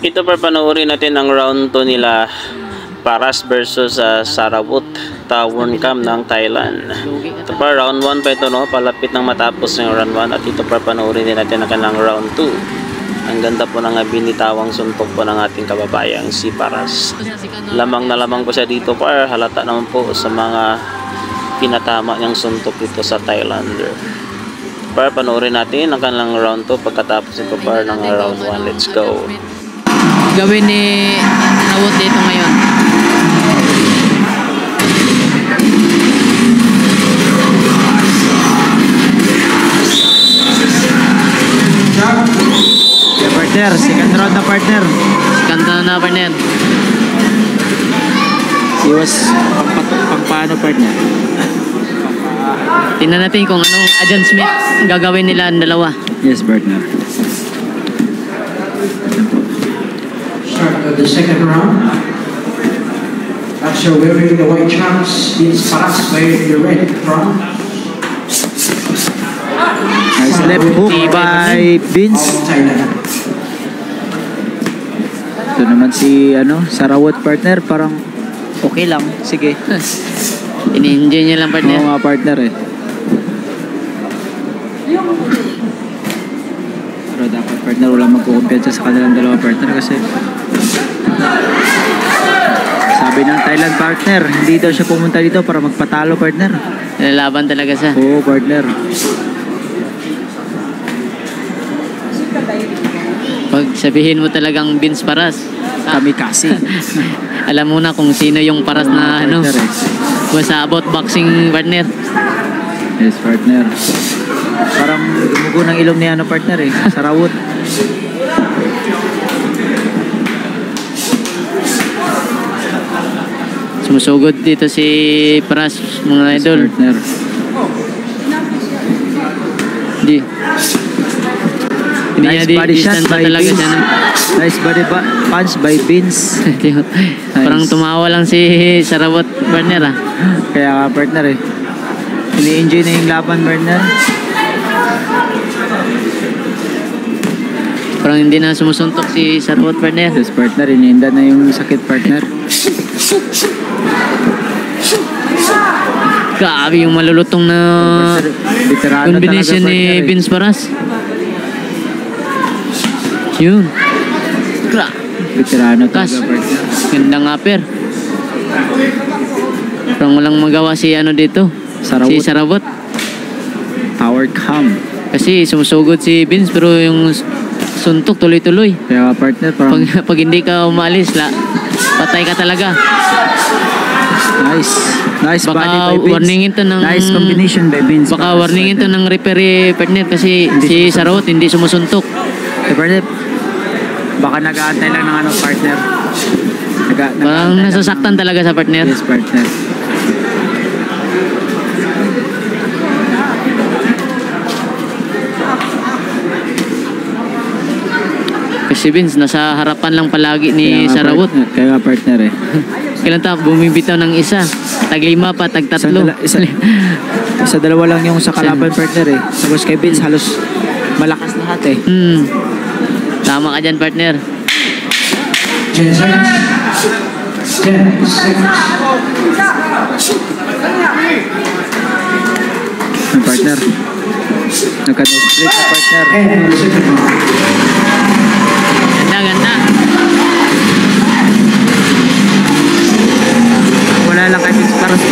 Ito pa panoorin natin ang round 2 nila Paras versus Sarawut Tawon Cam ng Thailand. Ito pa round 1 pa ito, no? Palapit ng matapos ng round 1 at ito pa panoorin din natin ang kanilang round 2. Ang ganda po ng binitawang suntok po ng ating kababayang si Paras. Lamang na lamang po siya dito par, halata naman po sa mga pinatama niyang suntok dito sa Thailander. Par, panoorin natin ang kanilang round 2 pagkatapos ito par ng round 1. Let's go. Gawin ni Nawot dito ngayon. Yeah, partner, second round na partner. Second round na partner. Iwas pang paano partner? Tingnan natin kung anong adjustment gagawin nila ang dalawa. Yes partner. Start of the second round. After wearing the white trunks, it's Paras wearing the red trunk. Nice left hook by Vince. Of Thailand. Ito naman si Sarawut partner, parang okay lang. Sige. Ini-enjoy niya lang partner. Oo nga partner eh. Pero dapat partner walang magkukumpiyansa sa kanilang dalawa partner kasi sabi ng Thailand partner, hindi daw siya pumunta dito para magpatalo partner. Lalaban talaga siya. Oo partner. Pag sabihin mo talagang Vince Paras, Kamikasi. alam mo na kung sino yung Paras na partner eh. basta about boxing partner. Yes partner. Parang dumugo ng ilong ni partner eh. Sarawut. Sumusugod dito si Paras, mga Yes, idol. partner. Hindi. Hindi Nice niya body shot distance by talaga Vince. siya. Nice body punch by Vince. Parang tumawa lang si Sarawut partner ah. Kaya nga partner eh. Ini-enjoy na yung laban partner. Parang hindi na sumusuntok si Sarawut partner. Yes partner, iniinda na yung sakit partner. Grabe yung malulutong na Veterano combination talaga, ni partner, eh. Vince Paras. Yun. Veterano Kas. talaga partner. Gandang upper. Parang walang magawa si dito. Sarawut. Si Sarawut. Power cam. Kasi sumusugod si Vince pero yung suntok tuloy-tuloy. Kaya partner parang Pag hindi ka umalis, patay ka talaga. nice Baka body by Vince. warningin to ng Nice combination by Vince. Baka warningin to ng referee partner kasi si Sarawut hindi sumusuntok. Partner, baka nag-aantay lang ng partner. Parang nasasaktan talaga sa partner. Yes partner. Kasi Vince nasa harapan lang palagi ni Sarawut. Kaya nga partner eh. Kailan ta bumibitaw ng isa, taglima pa, tagtatlo. Isa dalawa lang yung sa kalaban partner eh. Tapos kay Vince halos malakas lahat eh. Tama ka dyan partner. 10 seconds. 10 seconds. Ang partner. Nagka-no-split sa partner. And the second round. Ganda. Wala lang kay Vince Paras